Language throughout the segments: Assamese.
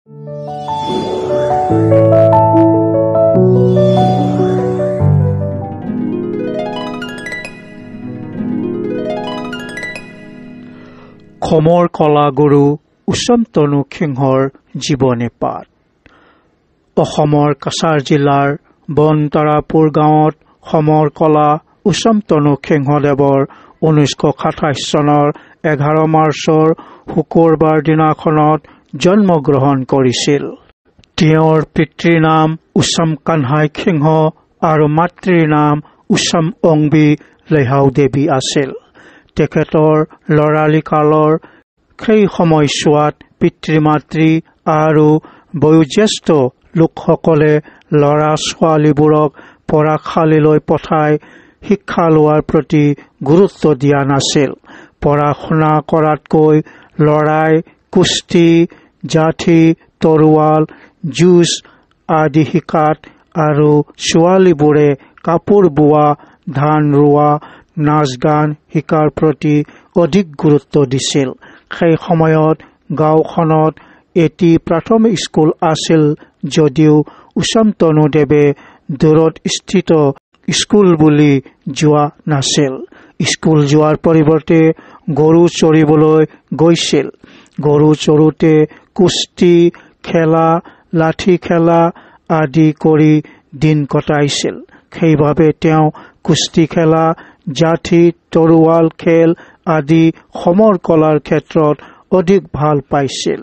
সমৰ কলাগুৰু উচ্চন্তনু সিংহৰ জীৱনী পাঠ। অসমৰ কাছাৰ জিলাৰ বনতাৰাপুৰ গাঁৱত সমৰ কলা উচ্চন্তনু সিংহদেৱৰ 1927 চনৰ 11 মাৰ্চৰ শুকুৰবাৰ দিনাখনত জন্মগ্ৰহণ কৰিছিল। তেওঁৰ পিতৃৰ নাম উচ্চম কানহাই সিংহ আৰু মাতৃৰ নাম উচ্চম অংবী লেহাও দেৱী আছিল। তেখেতৰ ল'ৰালি কালৰ সেই সময়ছোৱাত পিতৃ-মাতৃ আৰু বয়োজ্যেষ্ঠ লোকসকলে ল'ৰা-ছোৱালীবোৰক পঢ়াশালীলৈ পঠাই শিক্ষা লোৱাৰ প্ৰতি গুৰুত্ব দিয়া নাছিল। পঢ়া-শুনা কৰাতকৈ ল'ৰাই কুস্তি, যাঠি, তৰোৱাল, যুঁজ আদি শিকাত আৰু ছোৱালীবোৰে কাপোৰ বোৱা, ধান ৰোৱা, নাচ-গান শিকাৰ প্ৰতি অধিক গুৰুত্ব দিছিল। সেই সময়ত গাঁওখনত এটি প্ৰাথমিক স্কুল আছিল যদিও উচ্চন্তনুদেৱে দূৰত স্থিত স্কুল বুলি যোৱা নাছিল। স্কুল যোৱাৰ পৰিৱৰ্তে গৰু চৰিবলৈ গৈছিল। গৰু চৰোতে কুস্তি খেলা, লাঠি খেলা আদি কৰি দিন কটাইছিল। সেইবাবে তেওঁ কুস্তি খেলা, যাঠি, তৰোৱাল খেল আদি সমৰ কলাৰ ক্ষেত্ৰত অধিক ভাল পাইছিল।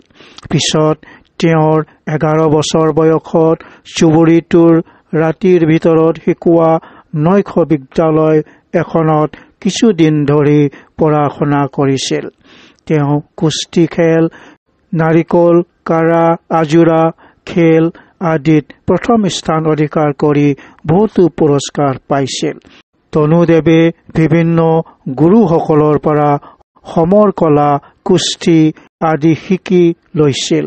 পিছত তেওঁৰ 11 বছৰ বয়সত চুবুৰীটোৰ ৰাতিৰ ভিতৰত শিকোৱা নৈশ বিদ্যালয় এখনত কিছুদিন ধৰি পঢ়া-শুনা কৰিছিল। তেওঁ কুস্তি খেল, নাৰিকল কাড়া, আজোৰা খেল আদিত প্ৰথম স্থান অধিকাৰ কৰি বহুতো পুৰস্কাৰ পাইছিল। তনুদেৱে বিভিন্ন গুৰুসকলৰ পৰা সমৰ কলা, কুস্তি আদি শিকি লৈছিল।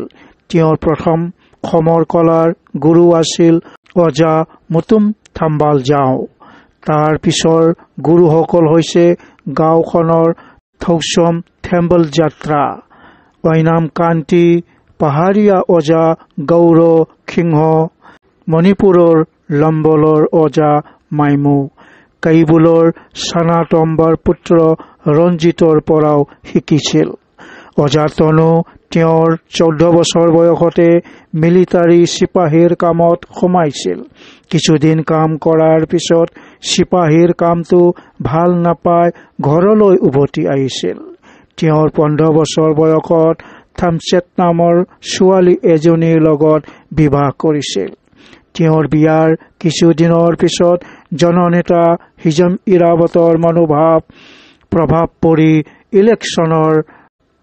তেওঁৰ প্ৰথম সমৰ কলাৰ গুৰু আছিল অজা মুতুম থাম্বাল যাও। তাৰ পিছৰ গুৰুসকল হৈছে গাঁওখনৰ থৌচম থেম্বল যাত্ৰা, ঐনাম কান্তি, পাহাৰীয়া অজা গৌৰ সিংহ, মণিপুৰৰ লম্বলৰ অজা মাইমু, কাইবুলৰ চানাতম্বাৰ পুত্ৰ ৰঞ্জিতৰ পৰাও শিকিছিল। অজা তনু তেওঁৰ 14 বছৰ বয়সতে মিলিটাৰী চিপাহীৰ কামত সোমাইছিল। কিছুদিন কাম কৰাৰ পিছত চিপাহীৰ কামটো ভাল নাপাই ঘৰলৈ উভতি আহিছিল। তেওঁৰ 15 বছৰ বয়সত থামচেট নামৰ ছোৱালী এজনীৰ লগত বিবাহ কৰিছিল। তেওঁৰ বিয়াৰ কিছুদিনৰ পিছত জননেতা হিজম ইৰাৱতৰ প্ৰভাৱ পৰি ইলেকশ্যনৰ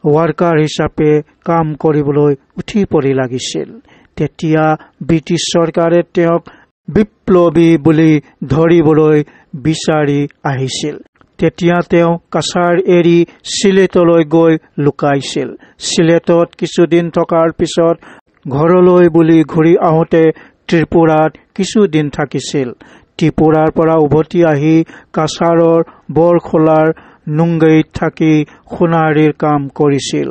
ৱাৰ্কাৰ হিচাপে কাম কৰিবলৈ উঠি পৰি লাগিছিল। তেতিয়া ব্ৰিটিছ চৰকাৰে তেওঁক বিপ্লৱী বুলি ধৰিবলৈ বিচাৰি আহিছিল। তেতিয়া তেওঁ কাছাৰ এৰি চিলেটলৈ গৈ লুকাইছিল। চিলেটত কিছুদিন থকাৰ পিছত ঘৰলৈ বুলি ঘূৰি আহোঁতে ত্ৰিপুৰাত কিছুদিন থাকিছিল। ত্ৰিপুৰাৰ পৰা উভতি আহি কাছাৰৰ বৰখোলাৰ নুংগৈত থাকি সোণাৰীৰ কাম কৰিছিল।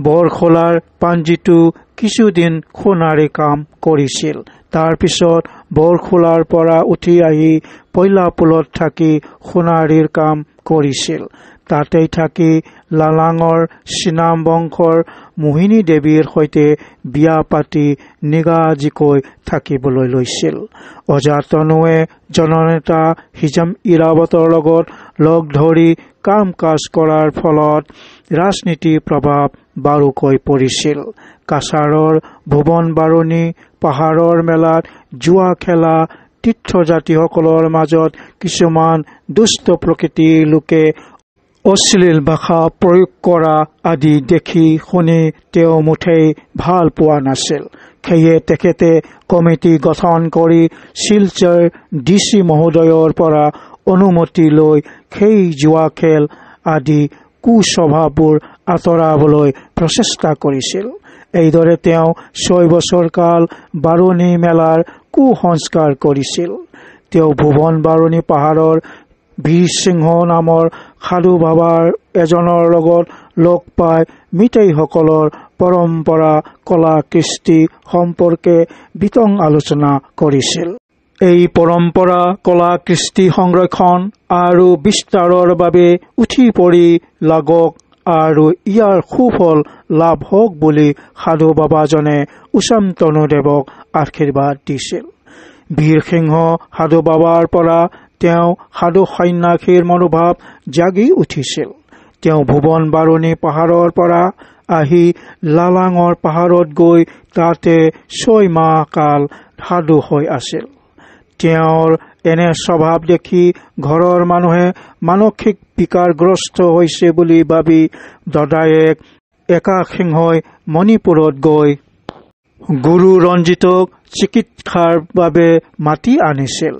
বৰখোলাৰ পাঞ্জিতো কিছুদিন সোণাৰী কাম কৰিছিল। তাৰ পিছত বৰখোলাৰ পৰা উঠি আহি পৈলাপুলত থাকি সোণাৰীৰ কাম কৰিছিল। তাতেই থাকি লালাঙৰ চিনাম বংশৰ মোহিনী দেৱীৰ সৈতে বিয়া পাতি নিগাজিকৈ থাকিবলৈ লৈছিল। অজা তনুৱে জননেতা হিজম ইৰাৱতৰ লগত লগ ধৰি কাম কাজ কৰাৰ ফলত ৰাজনীতিৰ প্ৰভাৱ বাৰুকৈ পৰিছিল। কাছাৰৰ ভুৱন বাৰণী, পাহাৰৰ মেলাত জুৱা খেলা, তীৰ্থযাত্ৰীসকলৰ মাজত কিছুমান দুষ্ট প্ৰকৃতিৰ লোকে অশ্লীল ভাষা প্ৰয়োগ কৰা আদি দেখি শুনি তেওঁ মুঠেই ভাল পোৱা নাছিল। সেয়ে তেখেতে কমিটি গঠন কৰি শিলচৰ DC মহোদয়ৰ পৰা অনুমতি লৈ সেই জুৱা খেল আদি কুস্বভাৱবোৰ আঁতৰাবলৈ প্ৰচেষ্টা কৰিছিল। এইদৰে তেওঁ 6 বছৰ কাল বাৰণী মেলাৰ কুসংস্কাৰ কৰিছিল। তেওঁ ভুৱন বাৰণী পাহাৰৰ বীৰ সিংহ নামৰ সাধু বাবাৰ এজনৰ লগত লগ পাই মিতেইসকলৰ পৰম্পৰা কলা কৃষ্টি সম্পৰ্কে বিতং আলোচনা কৰিছিল। এই পৰম্পৰা কলা কৃষ্টি সংৰক্ষণ আৰু বিস্তাৰৰ বাবে উঠি পৰি লাগক আৰু ইয়াৰ সুফল লাভ হওক বুলি সাধু বাবাজনে উচান্তনুদেৱক আশীৰ্বাদ দিছিল। বীৰসিংহ সাধু বাবাৰ পৰা তেওঁ সাধু সন্যাসীৰ মনোভাৱ জাগি উঠিছিল। তেওঁ ভুৱন বাৰুণী পাহাৰৰ পৰা আহি লালাঙৰ পাহাৰত গৈ তাতে 6 মাহ কাল সাধু হৈ আছিল। তেওঁৰ এনে স্বভাৱ দেখি ঘৰৰ মানুহে মানসিক বিকাৰগ্ৰস্ত হৈছে বুলি ভাবি দদায়েক একাসিংহই মণিপুৰত গৈ গুৰু ৰঞ্জিতক চিকিৎসাৰ বাবে মাতি আনিছিল।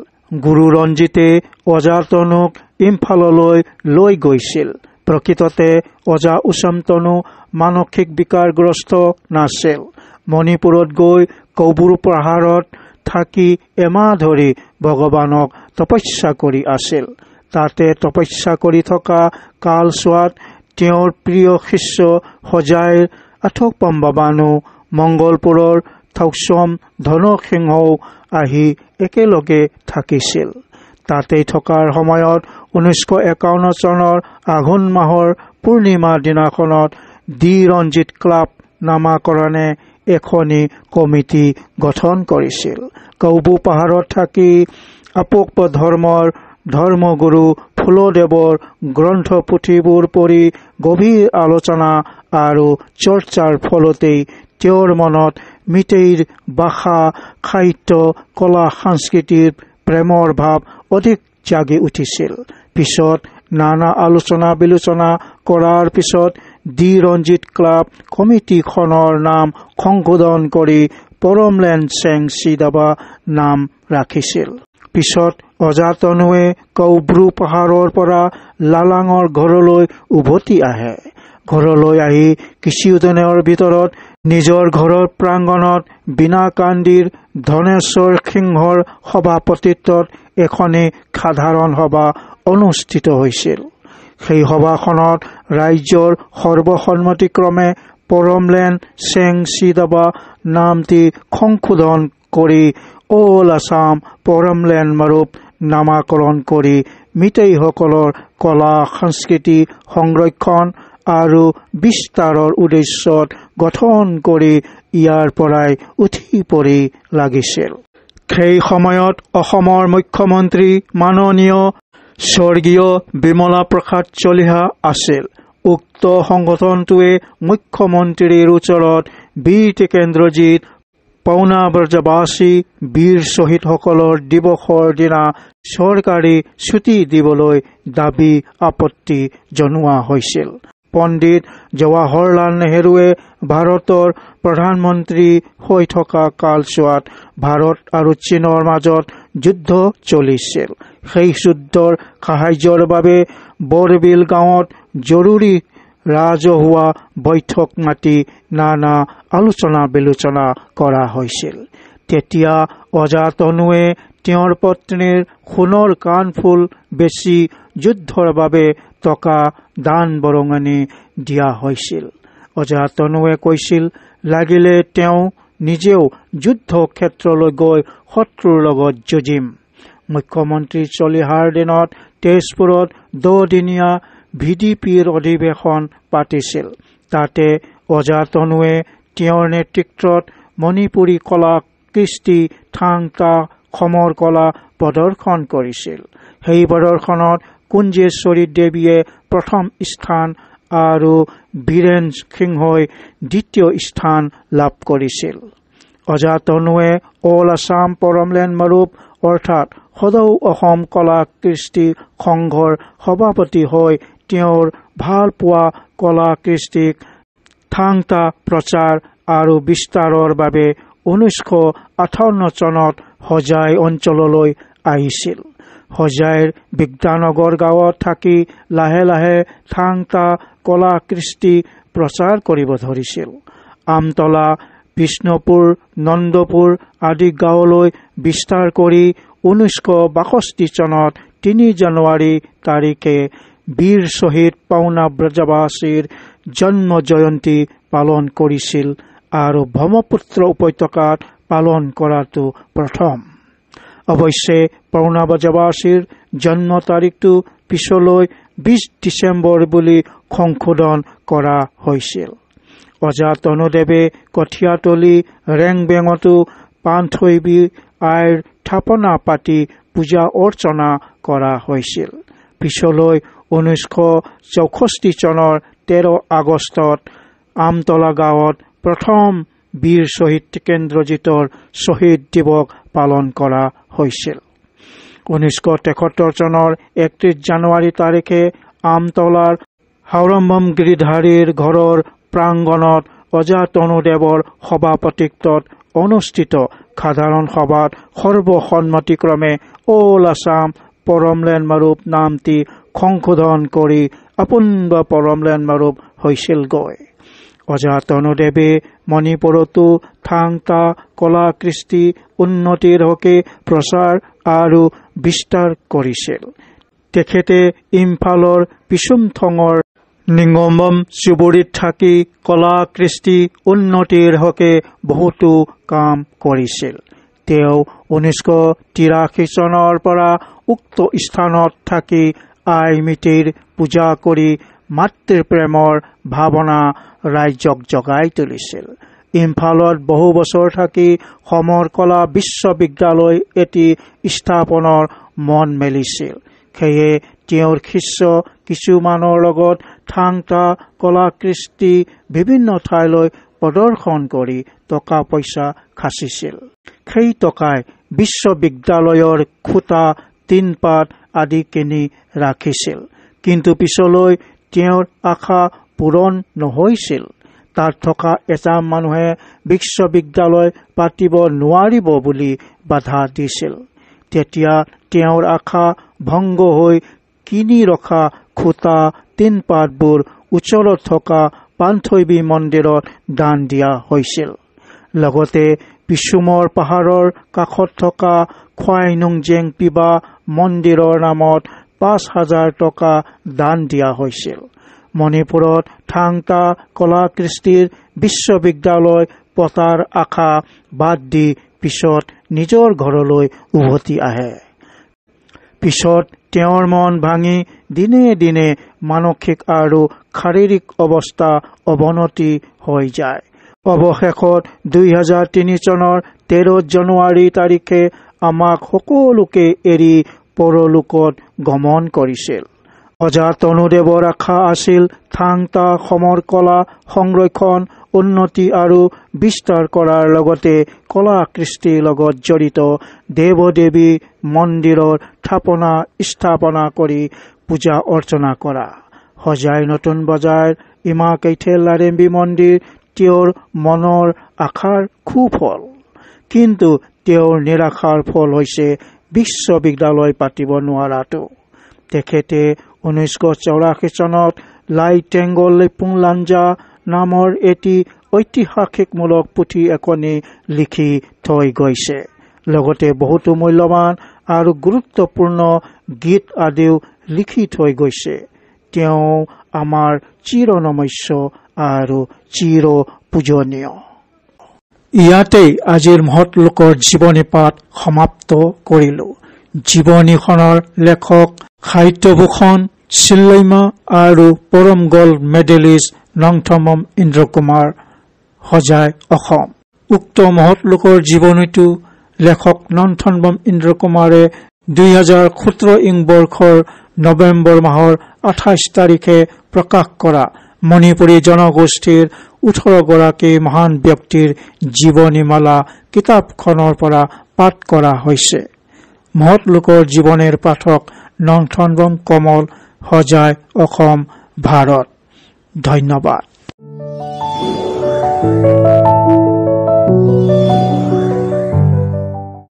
গুৰু ৰঞ্জিতে অজাতনুক ইম্ফাললৈ লৈ গৈছিল। প্ৰকৃততে অজা উচান্তনু মানসিক বিকাৰগ্ৰস্ত নাছিল। মণিপুৰত গৈ কৌবুৰু পাহাৰত থাকি এমাহ ধৰি ভগৱানক তপস্যা কৰি আছিল। তাতে তপস্যা কৰি থকা কালছোৱাত তেওঁৰ প্ৰিয় শিষ্য হোজাইৰ আঠকপম্বাবানু মংগলপুৰৰ থৌচম ধনসিংহও আহি একেলগে থাকিছিল। তাতে থকাৰ সময়ত 1951 চনৰ আঘোণ মাহৰ পূৰ্ণিমা দিনাখনত ডি ৰঞ্জিত ক্লাব নামাকৰণে এখনি কমিটি গঠন কৰিছিল। কৌবু পাহাৰত থাকি আপোক ধৰ্মৰ ধৰ্মগুৰু ফুলদেৱৰ গ্ৰন্থ পুথিবোৰ পঢ়ি গভীৰ আলোচনা আৰু চৰ্চাৰ ফলতেই তেওঁৰ মনত মিতেইৰ ভাষা সাহিত্য কলা সংস্কৃতিৰ প্ৰেমৰ ভাৱ অধিক জাগি উঠিছিল। পিছত নানা আলোচনা বিলোচনা কৰাৰ পিছত ডি ৰঞ্জিত ক্লাব কমিটিখনৰ নাম সংশোধন কৰি পৰমলেন চেং চিদাবা নাম ৰাখিছিল। পিছত অজাতনুৱে কৌব্ৰু পাহাৰৰ পৰা লালাঙৰ ঘৰলৈ উভতি আহে। ঘৰলৈ আহি কিছুদিনৰ ভিতৰত নিজৰ ঘৰৰ প্ৰাংগণত বিনাকান্দিৰ ধনেশ্বৰ সিংহৰ সভাপতিত্বত এখনি সাধাৰণ সভা অনুষ্ঠিত হৈছিল। সেই সভাখনত ৰাজ্যৰ সৰ্বসন্মতিক্ৰমে পৰমলেন চেং চিদাবা নামটি সংশোধন কৰি অল আছাম পৰমলেন মাৰুপ নামাকৰণ কৰি মিতেইসকলৰ কলা সংস্কৃতি সংৰক্ষণ আৰু বিস্তাৰৰ উদ্দেশ্যত গঠন কৰি ইয়াৰ পৰাই উঠি পৰি লাগিছিল। সেই সময়ত অসমৰ মুখ্যমন্ত্ৰী মাননীয় স্বৰ্গীয় বিমলা প্ৰসাদ চলিহা আছিল। উক্ত সংগঠনটোৱে মুখ্যমন্ত্ৰীৰ ওচৰত বীৰ টিকেন্দ্ৰজিৎ পৌনা ব্ৰজবাসী বীৰ শ্বহীদসকলৰ দিৱসৰ দিনা চৰকাৰী ছুটি দিবলৈ দাবী আপত্তি জনোৱা হৈছিল। পণ্ডিত জৱাহৰলাল নেহৰুৱে ভাৰতৰ প্ৰধানমন্ত্ৰী হৈ থকা কালছোৱাত ভাৰত আৰু চীনৰ মাজত যুদ্ধ চলিছিল। সেই যুদ্ধৰ সাহায্যৰ বাবে বৰবিল গাঁৱত জৰুৰী ৰাজহুৱা বৈঠক মাতি নানা আলোচনা বিলোচনা কৰা হৈছিল। তেতিয়া অজাতনুৱে তেওঁৰ পত্নীৰ সোণৰ কাণফুল বেচি যুদ্ধৰ বাবে টকা দান বৰঙণি দিয়া হৈছিল। অজাতনুৱে কৈছিল, লাগিলে তেওঁ নিজেও যুদ্ধ ক্ষেত্ৰলৈ গৈ শত্ৰুৰ লগত যুঁজিম। মুখ্যমন্ত্ৰী চলিহাৰ দিনত তেজপুৰত 10 দিনীয়া VDPৰ অধিৱেশন পাতিছিল। তাতে অজাতনুৱে তেওঁৰ নেতৃত্বত মণিপুৰী কলা কৃষ্টি থাংতা সমৰ কলা প্ৰদৰ্শন কৰিছিল। সেই প্ৰদৰ্শনত কুঞ্জেশ্বৰী দেৱীয়ে প্ৰথম স্থান আৰু বীৰেন সিংহই দ্বিতীয় স্থান লাভ কৰিছিল। অজাতনুৱে অল আছাম পৰমলেন মাৰুপ অৰ্থাৎ সদৌ অসম কলা কৃষ্টি সংঘৰ সভাপতি হৈ তেওঁৰ ভাল পোৱা কলা কৃষ্টিক থাংতা প্ৰচাৰ আৰু বিস্তাৰৰ বাবে 1958 চনত হোজাই অঞ্চললৈ আহিছিল। হোজাইৰ বিদ্যানগৰ গাঁৱত থাকি লাহে লাহে থাংতা কলা কৃষ্টি প্ৰচাৰ কৰিব ধৰিছিল। আমতলা বিষ্ণুপুৰ নন্দপুৰ আদি গাঁৱলৈ বিস্তাৰ কৰি 1962 চনত 3 জানুৱাৰী তাৰিখে বীৰ শ্বহীদ পৌনা ব্ৰজবাসীৰ জন্ম জয়ন্তী পালন কৰিছিল আৰু ব্ৰহ্মপুত্ৰ উপত্যকাত পালন কৰাটো প্ৰথম। অৱশ্যে পূৰ্ণবজবাসীৰ জন্ম তাৰিখটো পিছলৈ 20 ডিচেম্বৰ বুলি সংশোধন কৰা হৈছিল। অজাতনুদেৱে কঠীয়াতলী ৰেংবেঙতো পাণথৈবী আইৰ থাপনা পাতি পূজা অৰ্চনা কৰা হৈছিল। পিছলৈ 1964 চনৰ 13 আগষ্টত আমতলা গাঁৱত প্ৰথম বীৰ শ্বহীদ কেন্দ্ৰজিতৰ শ্বহীদ দিৱস পালন কৰা হৈছিল। 1973 চনৰ 31 জানুৱাৰী তাৰিখে আমতলাৰ হাওৰম্বম গিৰিধাৰীৰ ঘৰৰ প্ৰাংগণত অজাতনুদেৱৰ সভাপতিত্বত অনুষ্ঠিত সাধাৰণ সভাত সৰ্বসন্মতিক্ৰমে অল আছাম পৰমলেণ্ড মাৰুপ নামটি সংশোধন কৰি আপোনব পৰমলেণ্ড মাৰুপ হৈছিলগৈ। অজাতনুদেৱে মণিপুৰতো থাংতা কলা কৃষ্টি উন্নতিৰ হকে প্ৰচাৰ আৰু বিস্তাৰ কৰিছিল। তেখেতে ইম্ফালৰ পিছুমথঙৰ নিংগমম চুবুৰীত থাকি কলা কৃষ্টি উন্নতিৰ হকে বহুতো কাম কৰিছিল। তেওঁ 1983 চনৰ পৰা উক্ত স্থানত থাকি আই মিতিৰ পূজা কৰি মাতৃপ্ৰেমৰ ভাৱনা ৰাজ্যক জগাই তুলিছিল। ইম্ফালত বহু বছৰ থাকি সমৰ কলা বিশ্ববিদ্যালয় এটি স্থাপনৰ মন মেলিছিল। সেয়ে তেওঁৰ শিষ্য কিছুমানৰ লগত থাংতা কলা কৃষ্টি বিভিন্ন ঠাইলৈ প্ৰদৰ্শন কৰি টকা পইচা খাচিছিল। সেই টকাই বিশ্ববিদ্যালয়ৰ খুঁটা টিনপাত আদি কিনি ৰাখিছিল। কিন্তু পিছলৈ তেওঁৰ আশা পূৰণ নহৈছিল। তাত থকা এটা মানুহে বিশ্ববিদ্যালয় পাতিব নোৱাৰিব বুলি বাধা দিছিল। তেতিয়া তেওঁৰ আশা ভংগ হৈ কিনি ৰখা খুঁটা টিনপাতবোৰ ওচৰত থকা পাণথৈবী মন্দিৰত দান দিয়া হৈছিল। লগতে পিছুমৰ পাহাৰৰ কাষত থকা খোৱাইনুংজেং পিবা মন্দিৰৰ নামত 5,000 টকা দান দিয়া হৈছিল। মণিপুৰত থাংতা কলা কৃষ্টিৰ বিশ্ববিদ্যালয় পতাৰ আশা বাদ দি পিছত নিজৰ ঘৰলৈ উভতি আহে। পিছত তেওঁৰ মন ভাঙি দিনে দিনে মানসিক আৰু শাৰীৰিক অৱস্থা অৱনতি হৈ যায়। অৱশেষত 2003 চনৰ 13 জানুৱাৰী তাৰিখে আমাক সকলোকে এৰি পৰলোকত গমন কৰিছিল। অজাতনুদেৱৰ আশা আছিল থাংতা সমৰ কলা সংৰক্ষণ উন্নতি আৰু বিস্তাৰ কৰাৰ লগতে কলা কৃষ্টিৰ লগত জড়িত দেৱ দেৱী মন্দিৰৰ স্থাপনা কৰি পূজা অৰ্চনা কৰা। সজাই নতুন বজাৰ ইমা কৈথেল লাৰেম্বী মন্দিৰ তেওঁৰ মনৰ আশাৰ সুফল। কিন্তু তেওঁৰ নিৰাশাৰ ফল হৈছে বিশ্ববিদ্যালয় পাতিব নোৱাৰাটো। তেখেতে 1984 চনত লাই টেংগল লেপুং লাঞ্জা নামৰ এটি ঐতিহাসিকমূলক পুথি এখনি লিখি থৈ গৈছে। লগতে বহুতো মূল্যৱান আৰু গুৰুত্বপূৰ্ণ গীত আদিও লিখি থৈ গৈছে। তেওঁ আমাৰ চিৰনমস্য আৰু চিৰ পূজনীয়। ইয়াতেই আজিৰ মহৎ লোকৰ জীৱনী পাঠ সমাপ্ত কৰিলো। জীৱনীখনৰ লেখক সাহিত্যভূষণ চিল্লৈমা আৰু পৰম গল্ড মেডেলিষ্ট নংথমম ইন্দ্ৰকুমাৰ, সজাই অসম। উক্ত মহৎ লোকৰ জীৱনীটো লেখক নংথমম ইন্দ্ৰকুমাৰে 2017 বৰ্ষৰ নৱেম্বৰ মাহৰ 28 তাৰিখে প্ৰকাশ কৰা মণিপুৰী জনগোষ্ঠীৰ 18 গৰাকী মহান ব্যক্তিৰ জীৱনীমালা কিতাপখনৰ পৰা পাঠ কৰা হৈছে। মহৎ লোকৰ জীৱনীৰ পাঠক নংথমম কমল, সজাই অসম, ভাৰত। ধন্যবাদ।